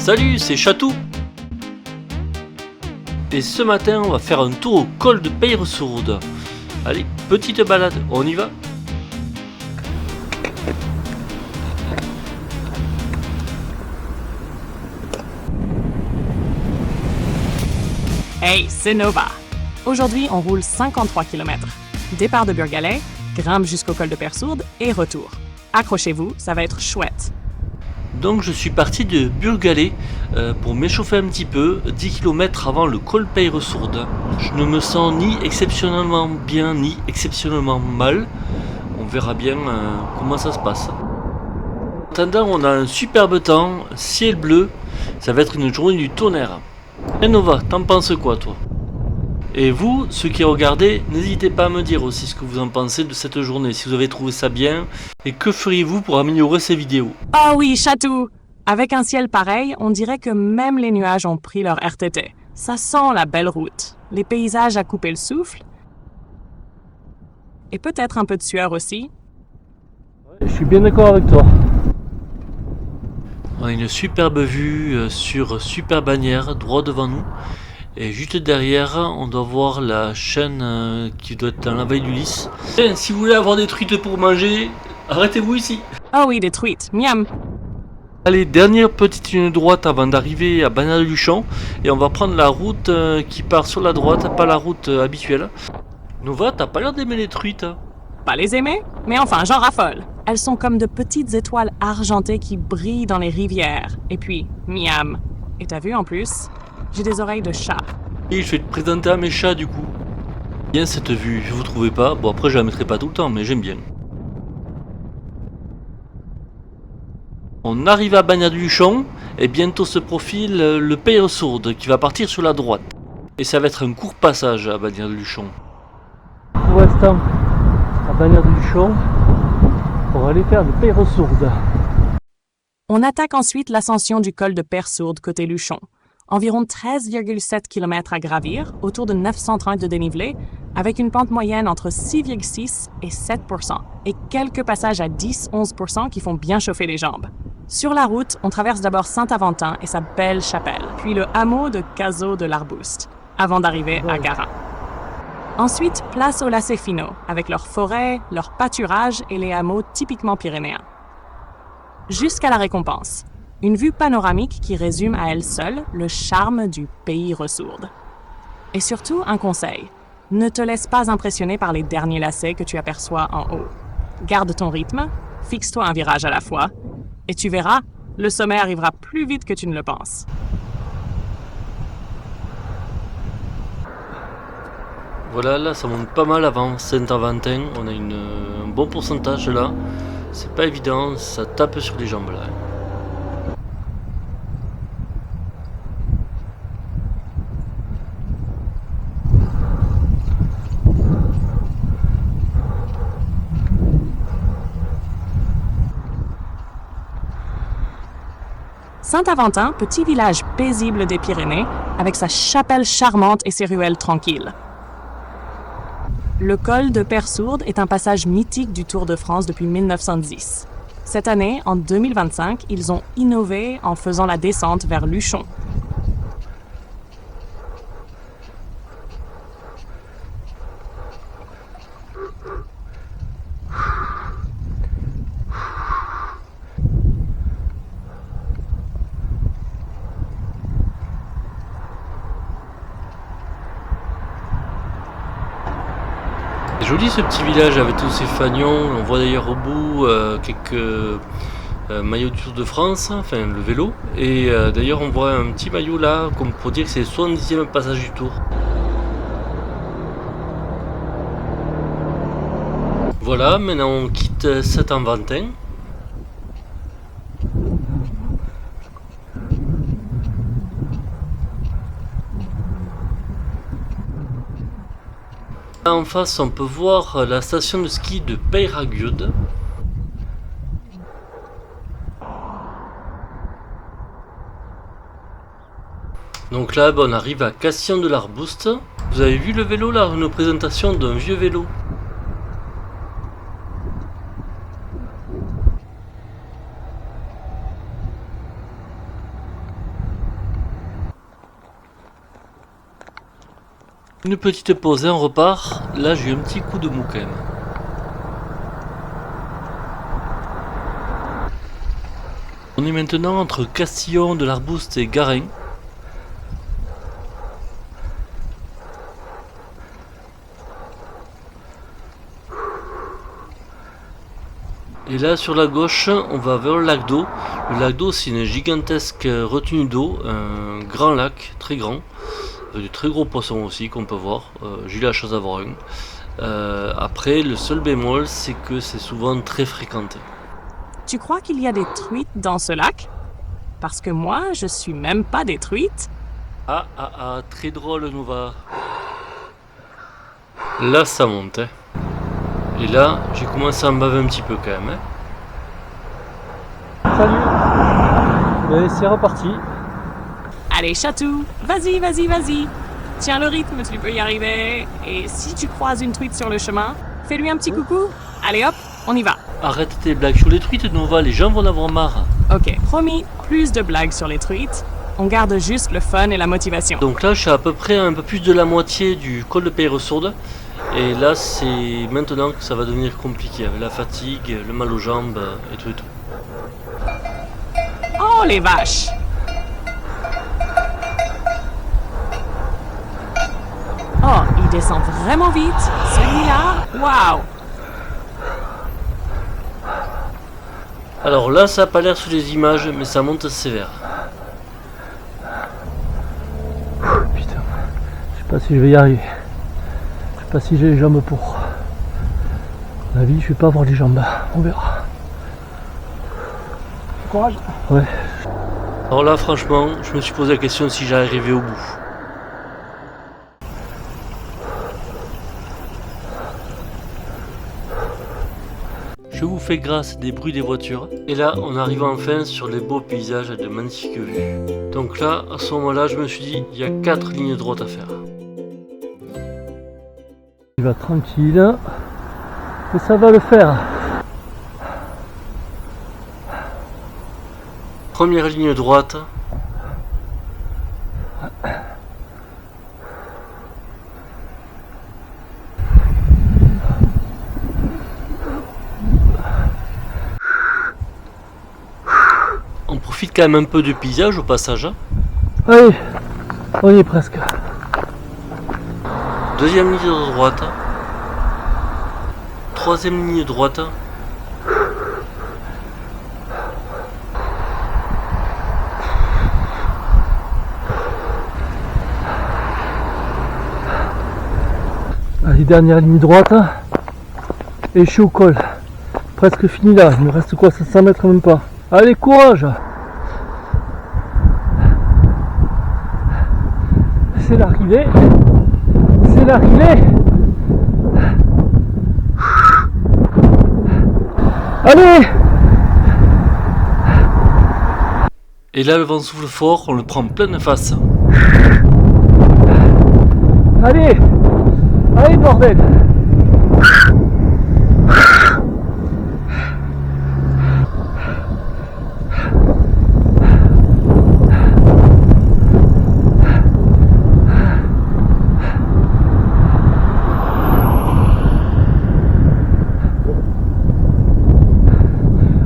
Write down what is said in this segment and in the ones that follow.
Salut, c'est Chatou. Et ce matin, on va faire un tour au col de Peyresourde. Allez, petite balade, on y va? Hey, c'est Nova! Aujourd'hui, on roule 53 km. Départ de Burgalet, grimpe jusqu'au col de Peyresourde et retour. Accrochez-vous, ça va être chouette. Donc je suis parti de Burgalet pour m'échauffer un petit peu, 10 km avant le col Peyresourde. Je ne me sens ni exceptionnellement bien ni exceptionnellement mal. On verra bien comment ça se passe. En attendant, on a un superbe temps, ciel bleu, ça va être une journée du tonnerre. Et Nova, t'en penses quoi toi? Et vous, ceux qui regardez, n'hésitez pas à me dire aussi ce que vous en pensez de cette journée, si vous avez trouvé ça bien, et que feriez-vous pour améliorer ces vidéos? Oh oui, Chatou! Avec un ciel pareil, on dirait que même les nuages ont pris leur RTT. Ça sent la belle route, les paysages à couper le souffle, et peut-être un peu de sueur aussi. Je suis bien d'accord avec toi. On a une superbe vue sur Super Bagnères, droit devant nous. Et juste derrière, on doit voir la chaîne qui doit être dans la vallée du Lys. Et si vous voulez avoir des truites pour manger, arrêtez-vous ici. Oh oui, des truites, miam! Allez, dernière petite ligne droite avant d'arriver à Bagnères-de-Luchon. Et on va prendre la route qui part sur la droite, pas la route habituelle. Nova, t'as pas l'air d'aimer les truites. Pas les aimer, mais enfin, j'en raffole. Elles sont comme de petites étoiles argentées qui brillent dans les rivières. Et puis, miam! Et t'as vu en plus? J'ai des oreilles de chat. Et je vais te présenter à mes chats du coup. Bien cette vue, vous trouvez pas? Bon après je la mettrai pas tout le temps, mais j'aime bien. On arrive à Bagnères-de-Luchon et bientôt se profile le Peyresourde qui va partir sur la droite. Et ça va être un court passage à Bagnères-de-Luchon. Pour l'instant, à Bagnères-de-Luchon, pour aller faire le Peyresourde. On attaque ensuite l'ascension du col de Peyresourde côté Luchon. Environ 13,7 km à gravir, autour de 930 de dénivelé, avec une pente moyenne entre 6,6 et 7 et quelques passages à 10-11 qui font bien chauffer les jambes. Sur la route, on traverse d'abord Saint-Aventin et sa belle chapelle, puis le hameau de Cazaux de l'Arbouste, avant d'arriver à Garin. Ensuite, place au Lacé-Fino, avec leurs forêts, leurs pâturages et les hameaux typiquement pyrénéens. Jusqu'à la Récompense. Une vue panoramique qui résume à elle seule le charme du Peyresourde. Et surtout, un conseil. Ne te laisse pas impressionner par les derniers lacets que tu aperçois en haut. Garde ton rythme, fixe-toi un virage à la fois, et tu verras, le sommet arrivera plus vite que tu ne le penses. Voilà, là ça monte pas mal avant Saint-Aventin, on a un bon pourcentage là. C'est pas évident, ça tape sur les jambes là. Saint-Aventin, petit village paisible des Pyrénées, avec sa chapelle charmante et ses ruelles tranquilles. Le col de Peyresourde est un passage mythique du Tour de France depuis 1910. Cette année, en 2025, ils ont innové en faisant la descente vers Luchon. Joli ce petit village avec tous ces fanions. On voit d'ailleurs au bout quelques maillots du Tour de France, enfin le vélo. Et d'ailleurs on voit un petit maillot là, comme pour dire que c'est le 70e passage du Tour. Voilà, maintenant on quitte Saint-Aventin. En face, on peut voir la station de ski de Peyragudes. Donc là, on arrive à Castillon de l'Arbouste. Vous avez vu le vélo là, une présentation d'un vieux vélo. Une petite pause et on repart. Là j'ai eu un petit coup de mou quand même. On est maintenant entre Castillon de l'Arbouste et Garin. Et là sur la gauche, on va vers le lac d'eau. Le lac d'eau, c'est une gigantesque retenue d'eau, un grand lac, très grand, avec de très gros poissons aussi qu'on peut voir. J'ai eu la chance d'avoir un. Après, le seul bémol, c'est que c'est souvent très fréquenté. Tu crois qu'il y a des truites dans ce lac? Parce que moi, je suis même pas des truites. Très drôle, Nova. Là, ça monte, hein. Et là, j'ai commencé à me baver un petit peu quand même. Hein. Salut. Et c'est reparti. Allez, Chatou, vas-y, vas-y, vas-y. Tiens le rythme, tu peux y arriver. Et si tu croises une truite sur le chemin, fais-lui un petit coucou. Allez hop, on y va. Arrête tes blagues sur les truites, Nova, les gens vont en avoir marre. Ok, promis, plus de blagues sur les truites. On garde juste le fun et la motivation. Donc là, je suis à peu près un peu plus de la moitié du col de Peyresourde. Et là, c'est maintenant que ça va devenir compliqué, avec la fatigue, le mal aux jambes et tout et tout. Oh, les vaches! Oh, il descend vraiment vite. Celui-là, waouh! Alors là, ça n'a pas l'air sur les images, mais ça monte sévère. Putain, je sais pas si je vais y arriver. Je sais pas si j'ai les jambes pour. À la vie, je vais pas avoir les jambes. On verra. Courage. Ouais. Alors là, franchement, je me suis posé la question si j'allais arriver au bout. Je vous fais grâce des bruits des voitures. Et là, on arrive enfin sur les beaux paysages et de magnifiques vues. Donc là, à ce moment-là, je me suis dit, il y a 4 lignes droites à faire. Il va tranquille. Et ça va le faire. Première ligne droite. On profite quand même un peu du paysage au passage. Allez, on y est presque. Deuxième ligne de droite. Troisième ligne droite. Allez, dernière ligne droite. Et je suis au col. Presque fini là. Il me reste quoi, 500 mètres même pas. Allez, courage! C'est l'arrivée. C'est l'arrivée. Allez! Et là, le vent souffle fort, on le prend pleine face. Allez! Allez, bordel!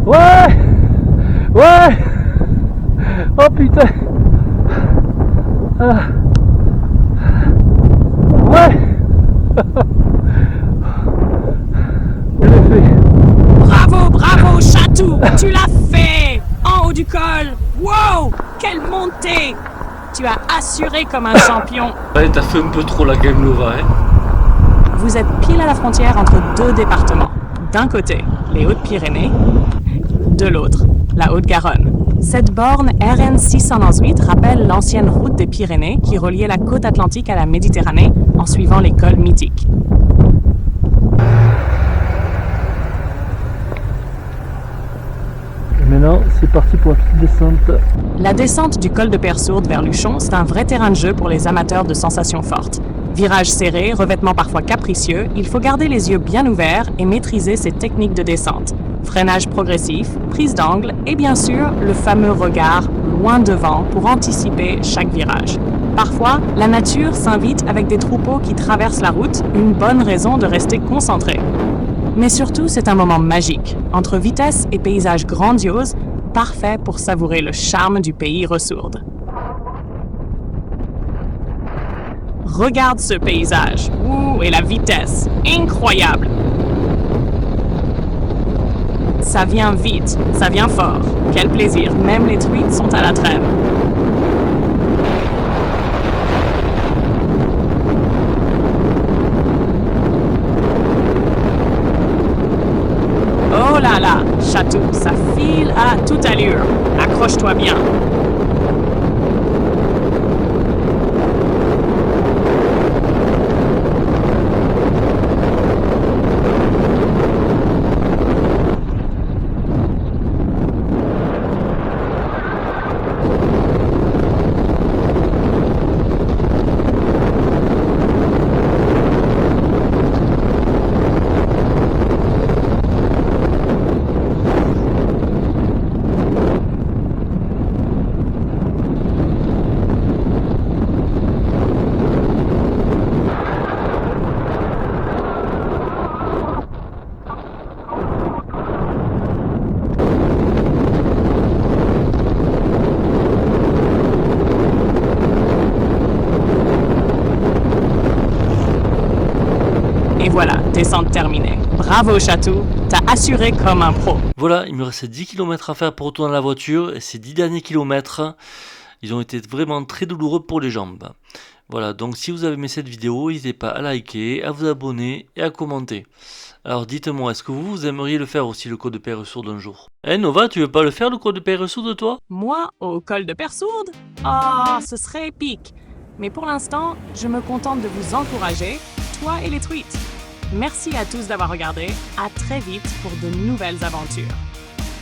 Ouais! Ouais! Oh putain! Ah. Ouais! Je l'ai fait! Bravo, bravo, Chatou! Tu l'as fait! En haut du col! Wow! Quelle montée! Tu as assuré comme un champion. Ouais, t'as fait un peu trop la game Nova, hein. Vous êtes pile à la frontière entre deux départements. D'un côté, les Hautes-Pyrénées. De l'autre, la Haute-Garonne. Cette borne RN 618 rappelle l'ancienne route des Pyrénées qui reliait la côte atlantique à la Méditerranée en suivant les cols mythiques. Et maintenant, c'est parti pour la petite descente. La descente du col de Peyresourde vers Luchon, c'est un vrai terrain de jeu pour les amateurs de sensations fortes. Virages serrés, revêtements parfois capricieux, il faut garder les yeux bien ouverts et maîtriser ces techniques de descente. Freinage progressif, prise d'angle et bien sûr le fameux regard loin devant pour anticiper chaque virage. Parfois, la nature s'invite avec des troupeaux qui traversent la route, une bonne raison de rester concentré. Mais surtout, c'est un moment magique, entre vitesse et paysage grandiose, parfait pour savourer le charme du pays ressourde. Regarde ce paysage. Ouh, et la vitesse. Incroyable. Ça vient vite, ça vient fort. Quel plaisir, même les truites sont à la trêve. Oh là là, Chatou, ça file à toute allure. Accroche-toi bien. Et voilà, descente terminée. Bravo Chatou, t'as assuré comme un pro. Voilà, il me restait 10 km à faire pour retourner à la voiture et ces 10 derniers kilomètres, ils ont été vraiment très douloureux pour les jambes. Voilà, donc si vous avez aimé cette vidéo, n'hésitez pas à liker, à vous abonner et à commenter. Alors dites-moi, est-ce que vous aimeriez le faire aussi le col de Peyresourde un jour? Nova, tu veux pas le faire le col de Peyresourde toi? Moi, au col de Persourde? Ah, ce serait épique. Mais pour l'instant, je me contente de vous encourager, toi et les tweets. Merci à tous d'avoir regardé. À très vite pour de nouvelles aventures.